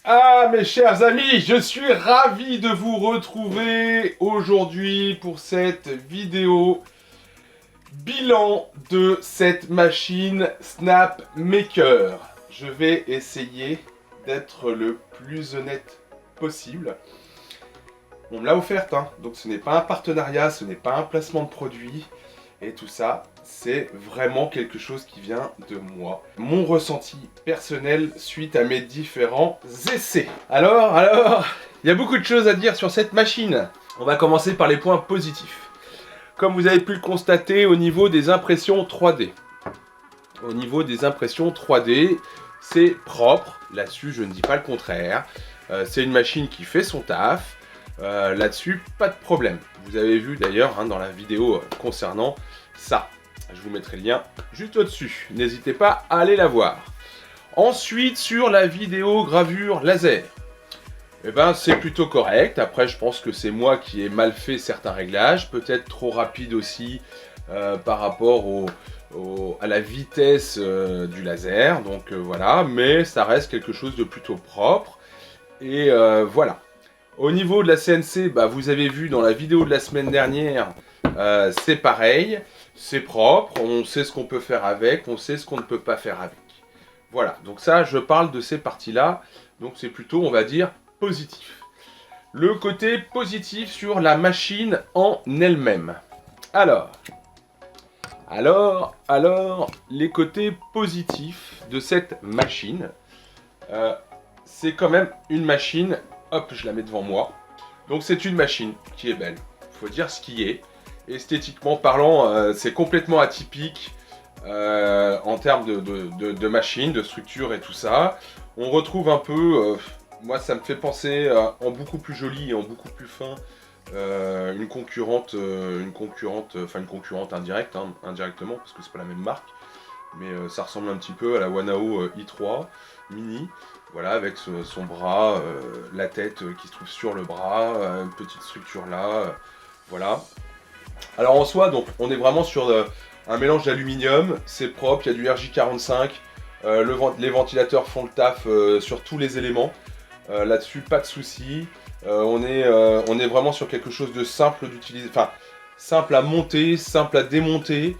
Ah mes chers amis, je suis ravi de vous retrouver aujourd'hui pour cette vidéo bilan de cette machine Snapmaker. Je vais essayer d'être le plus honnête possible. On me l'a offerte, hein, donc ce n'est pas un partenariat, ce n'est pas un placement de produit. Et tout ça, c'est vraiment quelque chose qui vient de moi. Mon ressenti personnel suite à mes différents essais. Alors, il y a beaucoup de choses à dire sur cette machine. On va commencer par les points positifs. Comme vous avez pu le constater au niveau des impressions 3D. Au niveau des impressions 3D, c'est propre. Là-dessus, je ne dis pas le contraire. C'est une machine qui fait son taf. Là-dessus, pas de problème. Vous avez vu d'ailleurs dans la vidéo concernant ça. Je vous mettrai le lien juste au-dessus. N'hésitez pas à aller la voir. Ensuite, sur la vidéo gravure laser. Eh ben, c'est plutôt correct. Après, je pense que c'est moi qui ai mal fait certains réglages. Peut-être trop rapide aussi par rapport à la vitesse du laser. Donc voilà, mais ça reste quelque chose de plutôt propre. Et voilà. Au niveau de la CNC, bah, vous avez vu dans la vidéo de la semaine dernière, c'est pareil, c'est propre, on sait ce qu'on peut faire avec, on sait ce qu'on ne peut pas faire avec. Voilà, donc ça, je parle de ces parties-là, donc c'est plutôt, on va dire, positif. Le côté positif sur la machine en elle-même. Alors, les côtés positifs de cette machine, c'est quand même une machine. Hop, je la mets devant moi. Donc c'est une machine qui est belle. Faut dire ce qui est. Esthétiquement parlant, c'est complètement atypique en termes de machine, de structure et tout ça. On retrouve un peu, moi ça me fait penser en beaucoup plus joli et en beaucoup plus fin, une concurrente indirecte, hein, indirectement parce que c'est pas la même marque. Mais ça ressemble un petit peu à la Wanao i3 mini. Voilà, avec son bras, la tête qui se trouve sur le bras, une petite structure là, voilà. Alors en soi, donc, on est vraiment sur un mélange d'aluminium, c'est propre, il y a du RJ45, les ventilateurs font le taf sur tous les éléments, là-dessus pas de soucis. On est vraiment sur quelque chose de simple d'utiliser, enfin simple à monter, simple à démonter,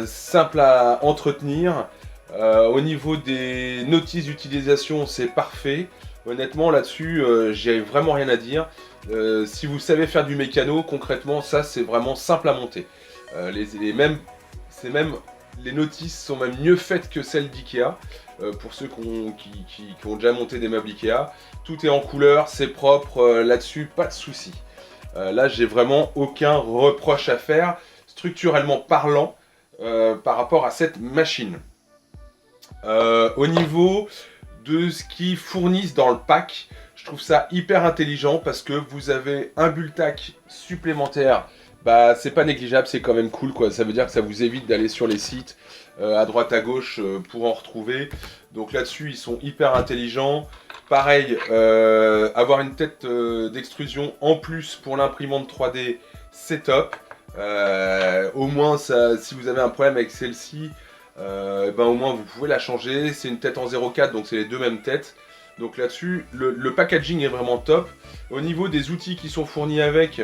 simple à entretenir. Au niveau des notices d'utilisation, c'est parfait. Honnêtement, là-dessus, j'ai vraiment rien à dire. Si vous savez faire du mécano, concrètement, ça, c'est vraiment simple à monter. Les notices sont même mieux faites que celles d'IKEA. Pour ceux qui ont déjà monté des meubles IKEA, tout est en couleur, c'est propre. Là-dessus, pas de souci. Là, j'ai vraiment aucun reproche à faire, structurellement parlant, par rapport à cette machine. Au niveau de ce qu'ils fournissent dans le pack, je trouve ça hyper intelligent parce que vous avez un Bultac supplémentaire. Bah, c'est pas négligeable, c'est quand même cool quoi. Ça veut dire que ça vous évite d'aller sur les sites à droite à gauche pour en retrouver. Donc là-dessus, ils sont hyper intelligents. Pareil, avoir une tête d'extrusion en plus pour l'imprimante 3D, c'est top. Au moins, ça, si vous avez un problème avec celle-ci, ben au moins vous pouvez la changer. C'est une tête en 0,4, donc c'est les deux mêmes têtes. Donc là-dessus, le packaging est vraiment top. Au niveau des outils qui sont fournis avec,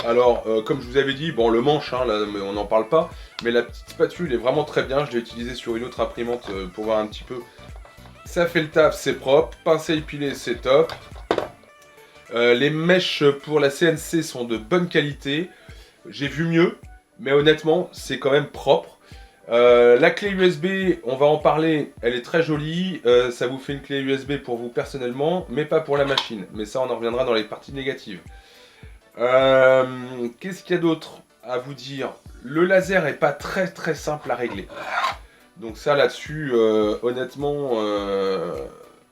alors comme je vous avais dit, bon le manche, hein, là, on n'en parle pas, mais la petite spatule est vraiment très bien. Je l'ai utilisée sur une autre imprimante pour voir un petit peu. Ça fait le taf, c'est propre. Pince à épiler, c'est top. Les mèches pour la CNC sont de bonne qualité. J'ai vu mieux, mais honnêtement, c'est quand même propre. La clé USB, on va en parler, elle est très jolie, ça vous fait une clé USB pour vous personnellement, mais pas pour la machine. Mais ça, on en reviendra dans les parties négatives. Qu'est-ce qu'il y a d'autre à vous dire? Le laser est pas très très simple à régler. Donc ça, là-dessus, honnêtement,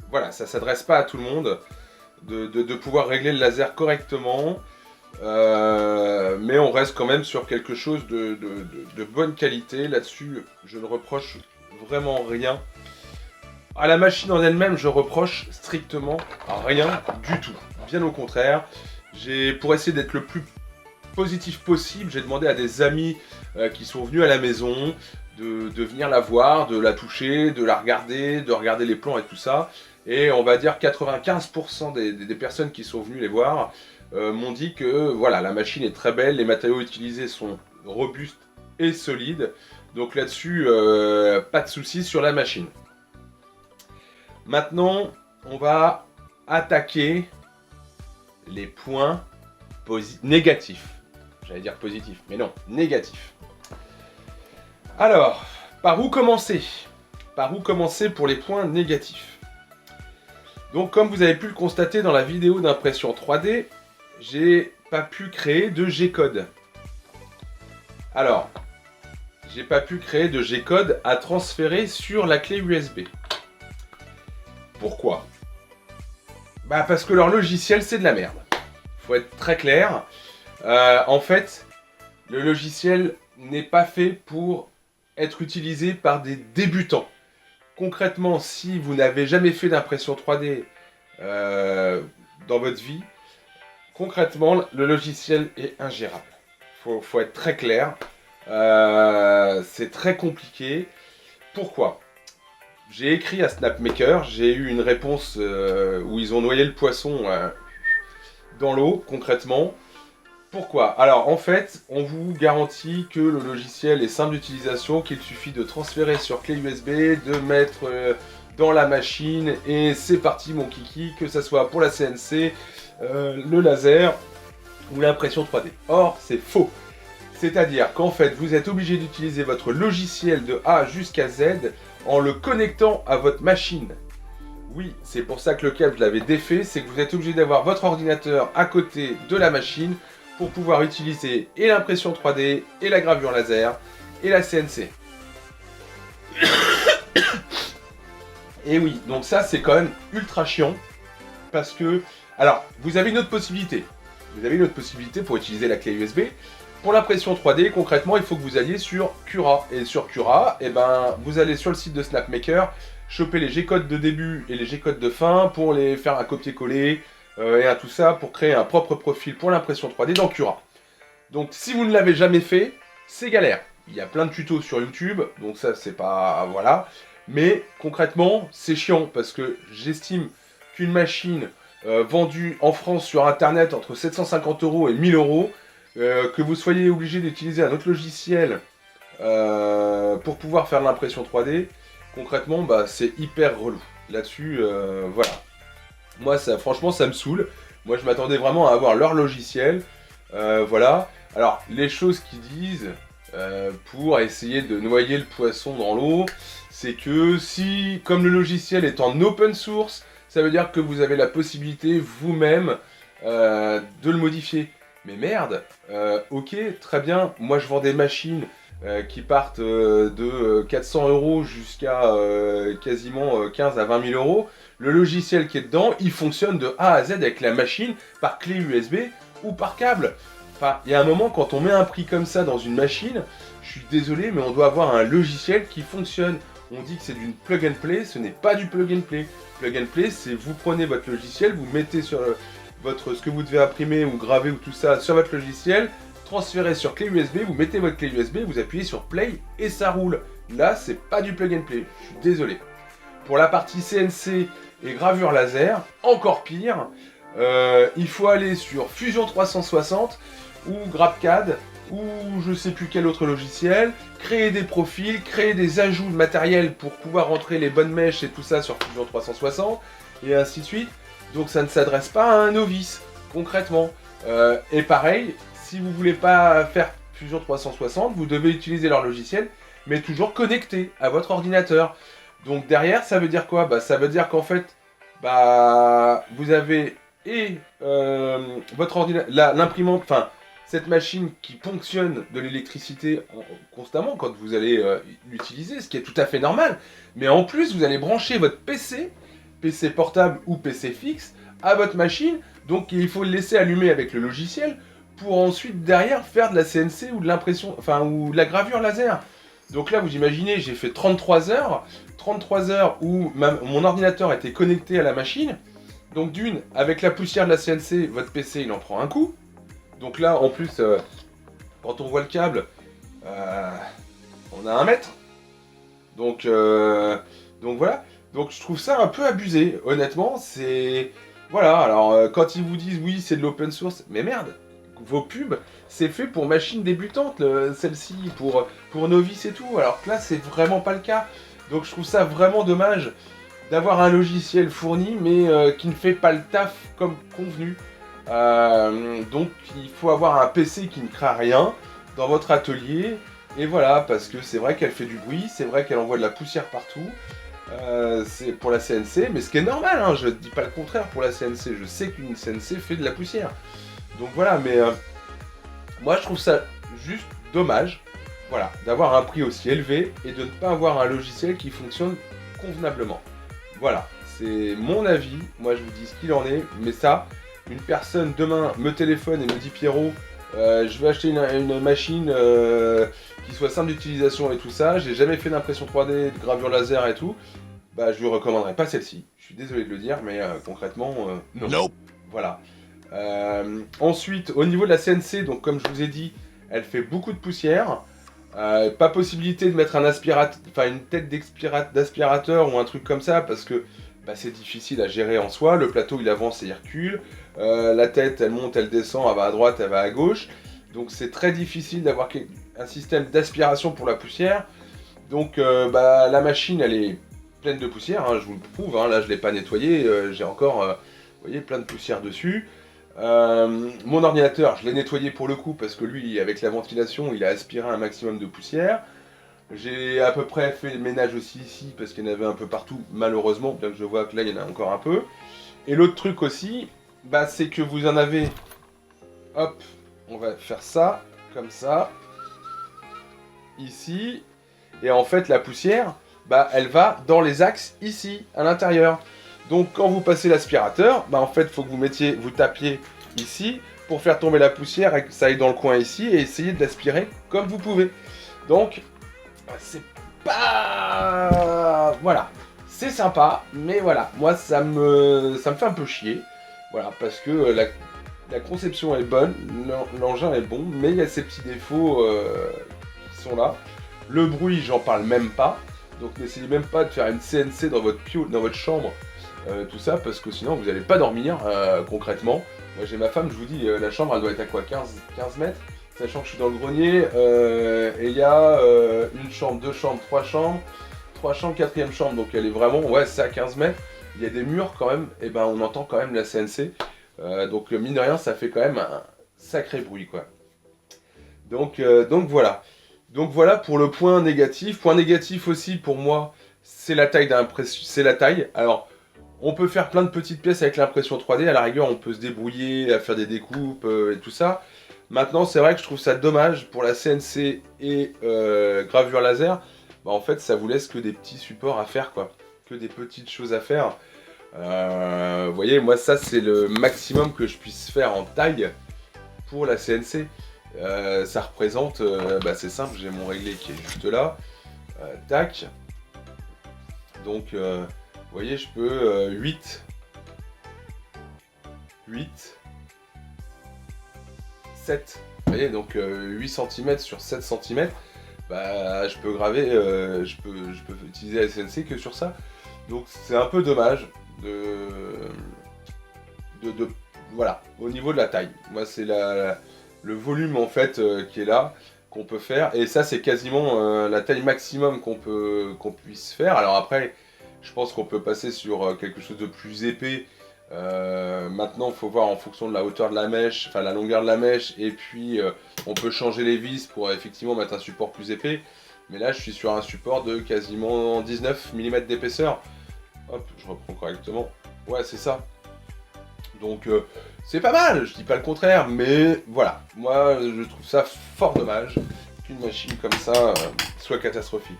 voilà, ça s'adresse pas à tout le monde de pouvoir régler le laser correctement. Mais on reste quand même sur quelque chose de bonne qualité. Là-dessus, je ne reproche vraiment rien. À la machine en elle-même, je reproche strictement rien du tout. Bien au contraire, pour essayer d'être le plus positif possible, j'ai demandé à des amis qui sont venus à la maison de venir la voir, de la toucher, de la regarder, de regarder les plans et tout ça. Et on va dire 95% des personnes qui sont venues les voir m'ont dit que voilà, la machine est très belle, les matériaux utilisés sont robustes et solides. Donc là-dessus, pas de soucis sur la machine. Maintenant, on va attaquer les points négatifs. J'allais dire positifs, mais non, négatifs. Alors, par où commencer? Par où commencer pour les points négatifs? Donc, comme vous avez pu le constater dans la vidéo d'impression 3D, j'ai pas pu créer de G-code. Alors, j'ai pas pu créer de G-code à transférer sur la clé USB. Pourquoi? Bah parce que leur logiciel c'est de la merde. Faut être très clair. En fait, le logiciel n'est pas fait pour être utilisé par des débutants. Concrètement, si vous n'avez jamais fait d'impression 3D dans votre vie, concrètement, le logiciel est ingérable. Faut être très clair. C'est très compliqué. Pourquoi? J'ai écrit à Snapmaker, j'ai eu une réponse où ils ont noyé le poisson dans l'eau, concrètement. Pourquoi? Alors, en fait, on vous garantit que le logiciel est simple d'utilisation, qu'il suffit de transférer sur clé USB, de mettre dans la machine, et c'est parti mon kiki, que ça soit pour la CNC, le laser ou l'impression 3D. Or, c'est faux. C'est-à-dire qu'en fait, vous êtes obligé d'utiliser votre logiciel de A jusqu'à Z en le connectant à votre machine. Oui, c'est pour ça que le câble, je l'avais défait, c'est que vous êtes obligé d'avoir votre ordinateur à côté de la machine pour pouvoir utiliser et l'impression 3D, et la gravure laser, et la CNC. Et oui, donc ça c'est quand même ultra chiant, parce que... Alors, vous avez une autre possibilité. Vous avez une autre possibilité pour utiliser la clé USB. Pour l'impression 3D, concrètement, il faut que vous alliez sur Cura. Et sur Cura, eh ben, vous allez sur le site de Snapmaker, choper les G-codes de début et les G-codes de fin pour les faire un copier-coller et un tout ça pour créer un propre profil pour l'impression 3D dans Cura. Donc si vous ne l'avez jamais fait, c'est galère. Il y a plein de tutos sur YouTube, donc ça c'est pas... voilà. Mais concrètement, c'est chiant parce que j'estime qu'une machine vendue en France sur Internet entre 750 € et 1000 €, que vous soyez obligé d'utiliser un autre logiciel pour pouvoir faire l'impression 3D, concrètement, bah, c'est hyper relou. Là-dessus, voilà. Moi, ça, franchement, ça me saoule. Moi, je m'attendais vraiment à avoir leur logiciel. Voilà. Alors, les choses qu'ils disent pour essayer de noyer le poisson dans l'eau, c'est que si, comme le logiciel est en open source, ça veut dire que vous avez la possibilité vous-même de le modifier. Mais merde, ok, très bien, moi je vends des machines qui partent de 400 € jusqu'à quasiment 15 à 20 000 €. Le logiciel qui est dedans, il fonctionne de A à Z avec la machine par clé USB ou par câble. Enfin, il y a un moment, quand on met un prix comme ça dans une machine, je suis désolé, mais on doit avoir un logiciel qui fonctionne. On dit que c'est du plug and play, ce n'est pas du plug and play. Plug and play, c'est vous prenez votre logiciel, vous mettez sur ce que vous devez imprimer ou graver ou tout ça sur votre logiciel, transférez sur clé USB, vous mettez votre clé USB, vous appuyez sur play et ça roule. Là, c'est pas du plug and play, je suis désolé. Pour la partie CNC et gravure laser, encore pire, il faut aller sur Fusion 360 ou GrabCAD ou je sais plus quel autre logiciel, créer des profils, créer des ajouts de matériel pour pouvoir rentrer les bonnes mèches et tout ça sur Fusion 360 et ainsi de suite. Donc ça ne s'adresse pas à un novice, concrètement. Et pareil, si vous voulez pas faire Fusion 360, vous devez utiliser leur logiciel, mais toujours connecté à votre ordinateur. Donc derrière, ça veut dire quoi? Bah, ça veut dire qu'en fait, bah, vous avez et votre ordinateur, l'imprimante, enfin, cette machine qui ponctionne de l'électricité constamment quand vous allez l'utiliser, ce qui est tout à fait normal. Mais en plus, vous allez brancher votre PC portable ou PC fixe à votre machine, donc il faut le laisser allumer avec le logiciel pour ensuite derrière faire de la CNC ou de l'impression, enfin ou de la gravure laser. Donc là vous imaginez, j'ai fait 33 heures où mon ordinateur était connecté à la machine. Donc d'une, avec la poussière de la CNC, votre PC il en prend un coup. Donc là en plus, quand on voit le câble, on a 1 mètre. Donc, voilà. Donc je trouve ça un peu abusé, honnêtement. C'est... Voilà, alors quand ils vous disent oui, c'est de l'open source, mais merde, vos pubs, c'est fait pour machines débutantes, celle-ci, pour novices et tout. Alors que là, c'est vraiment pas le cas. Donc je trouve ça vraiment dommage d'avoir un logiciel fourni, mais qui ne fait pas le taf comme convenu. Donc il faut avoir un PC qui ne craint rien dans votre atelier. Et voilà, parce que c'est vrai qu'elle fait du bruit, c'est vrai qu'elle envoie de la poussière partout. C'est pour la CNC, mais ce qui est normal, hein, je ne dis pas le contraire pour la CNC. Je sais qu'une CNC fait de la poussière. Donc voilà, mais moi je trouve ça juste dommage, voilà, d'avoir un prix aussi élevé et de ne pas avoir un logiciel qui fonctionne convenablement. Voilà, c'est mon avis, moi je vous dis ce qu'il en est, mais ça, une personne demain me téléphone et me dit Pierrot, je vais acheter une machine qui soit simple d'utilisation et tout ça, j'ai jamais fait d'impression 3D, de gravure laser et tout, bah je lui recommanderais pas celle-ci. Je suis désolé de le dire, mais concrètement, non. Nope. Voilà. Ensuite, au niveau de la CNC, donc comme je vous ai dit, elle fait beaucoup de poussière. Pas possibilité de mettre un aspirateur, enfin une tête d'aspirateur ou un truc comme ça parce que bah, c'est difficile à gérer en soi. Le plateau il avance et il recule. La tête elle monte, elle descend, elle va à droite, elle va à gauche. Donc c'est très difficile d'avoir un système d'aspiration pour la poussière. Donc bah, la machine elle est pleine de poussière, hein, je vous le prouve. Hein, là je ne l'ai pas nettoyé, j'ai encore vous voyez, plein de poussière dessus. Mon ordinateur, je l'ai nettoyé pour le coup parce que lui, avec la ventilation, il a aspiré un maximum de poussière. J'ai à peu près fait le ménage aussi ici parce qu'il y en avait un peu partout, malheureusement, bien que je vois que là il y en a encore un peu. Et l'autre truc aussi, bah, c'est que vous en avez. Hop, on va faire ça, comme ça, ici. Et en fait, la poussière, bah, elle va dans les axes ici, à l'intérieur. Donc quand vous passez l'aspirateur, bah en fait, il faut que vous tapiez ici pour faire tomber la poussière et que ça aille dans le coin ici et essayer de l'aspirer comme vous pouvez. Donc, c'est pas... Voilà. C'est sympa, mais voilà. Moi, ça me fait un peu chier. Voilà, parce que la conception est bonne, l'engin est bon, mais il y a ces petits défauts qui sont là. Le bruit, j'en parle même pas. Donc n'essayez même pas de faire une CNC dans votre chambre, tout ça, parce que sinon vous n'allez pas dormir concrètement. Moi j'ai ma femme, je vous dis, la chambre elle doit être à quoi, 15 mètres, sachant que je suis dans le grenier, et il y a une chambre, deux chambres, trois chambres, quatrième chambre, donc elle est vraiment, ouais c'est à 15 mètres, il y a des murs quand même, et ben on entend quand même la CNC, donc mine de rien ça fait quand même un sacré bruit quoi. Donc voilà. Donc voilà pour le point négatif. Point négatif aussi pour moi, c'est la taille d'impression. C'est la taille. Alors, on peut faire plein de petites pièces avec l'impression 3D. À la rigueur, on peut se débrouiller à faire des découpes et tout ça. Maintenant, c'est vrai que je trouve ça dommage pour la CNC et gravure laser. Bah, en fait, ça vous laisse que des petits supports à faire, quoi. Que des petites choses à faire. Vous voyez, moi, ça, c'est le maximum que je puisse faire en taille pour la CNC. Ça représente, bah c'est simple, j'ai mon réglé qui est juste là, tac, donc vous voyez je peux 8, 7, vous voyez donc 8 cm sur 7 cm, bah je peux graver, je peux utiliser la CNC que sur ça, donc c'est un peu dommage de voilà, au niveau de la taille, moi c'est le volume en fait qui est là, qu'on peut faire, et ça c'est quasiment la taille maximum qu'on puisse faire. Alors après, je pense qu'on peut passer sur quelque chose de plus épais. Maintenant, il faut voir en fonction de la hauteur de la mèche, enfin la longueur de la mèche, et puis on peut changer les vis pour effectivement mettre un support plus épais. Mais là, je suis sur un support de quasiment 19 mm d'épaisseur. Hop, je reprends correctement. Ouais, c'est ça. Donc c'est pas mal, je dis pas le contraire, mais voilà, moi je trouve ça fort dommage qu'une machine comme ça soit catastrophique.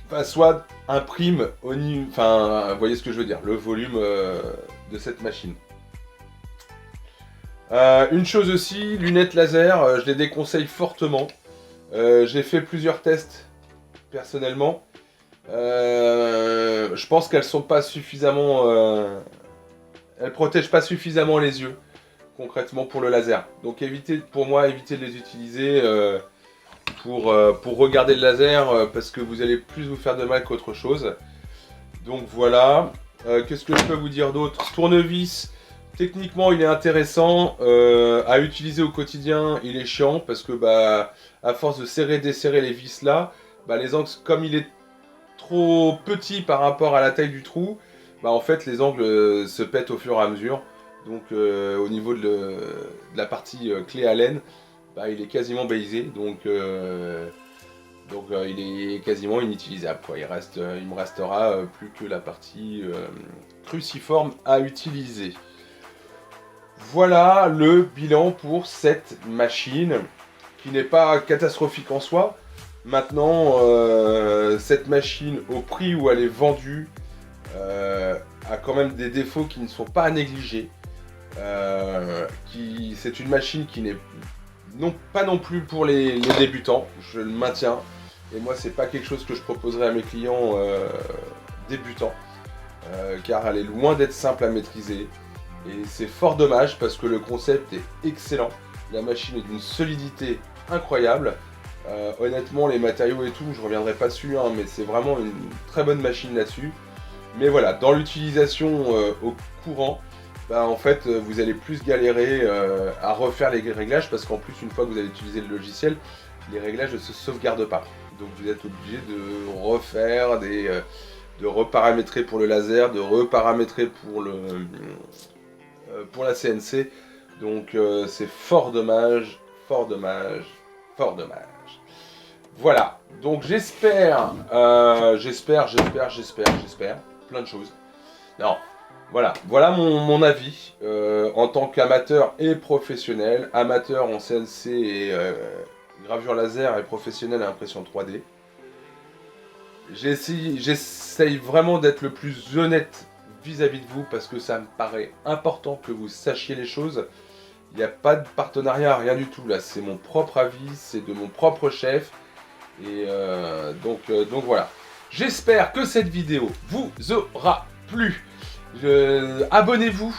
Enfin, soit imprime au niveau, enfin vous voyez ce que je veux dire, le volume de cette machine. Une chose aussi, lunettes laser, je les déconseille fortement. J'ai fait plusieurs tests personnellement. Je pense qu'elles sont pas suffisamment... elles protègent pas suffisamment les yeux, concrètement pour le laser. Donc pour moi, évitez de les utiliser. pour regarder le laser parce que vous allez plus vous faire de mal qu'autre chose. Donc voilà. Qu'est-ce que je peux vous dire d'autre? Ce tournevis, techniquement il est intéressant. À utiliser au quotidien, il est chiant parce que bah, à force de serrer, desserrer les vis là, bah, les angles, comme il est trop petit par rapport à la taille du trou, bah en fait les angles se pètent au fur et à mesure. Donc au niveau de la partie clé Allen, bah, il est quasiment baisé, donc il est quasiment inutilisable, quoi. Il me restera plus que la partie cruciforme à utiliser. Voilà le bilan pour cette machine, qui n'est pas catastrophique en soi. Maintenant, cette machine, au prix où elle est vendue, a quand même des défauts qui ne sont pas à négliger. C'est une machine qui n'est pas non plus pour les débutants, je le maintiens. Et moi, c'est pas quelque chose que je proposerais à mes clients débutants, car elle est loin d'être simple à maîtriser. Et c'est fort dommage parce que le concept est excellent. La machine est d'une solidité incroyable. Honnêtement, les matériaux et tout, je reviendrai pas dessus, hein, mais c'est vraiment une très bonne machine là-dessus. Mais voilà, dans l'utilisation au courant, bah, en fait, vous allez plus galérer à refaire les réglages parce qu'en plus, une fois que vous avez utilisé le logiciel, les réglages ne se sauvegardent pas. Donc vous êtes obligé de refaire de reparamétrer pour le laser, de reparamétrer pour la CNC. Donc c'est fort dommage, fort dommage, fort dommage. Voilà, donc j'espère, plein de choses. Non, voilà mon avis en tant qu'amateur et professionnel, amateur en CNC et gravure laser et professionnel à impression 3D. J'essaye vraiment d'être le plus honnête vis-à-vis de vous parce que ça me paraît important que vous sachiez les choses. Il n'y a pas de partenariat, rien du tout là, c'est mon propre avis, c'est de mon propre chef. Et donc voilà. J'espère que cette vidéo vous aura plu. Abonnez-vous,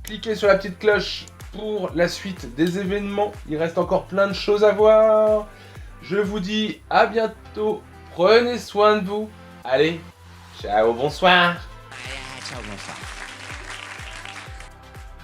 cliquez sur la petite cloche pour la suite des événements. Il reste encore plein de choses à voir. Je vous dis à bientôt. Prenez soin de vous. Allez, ciao, bonsoir.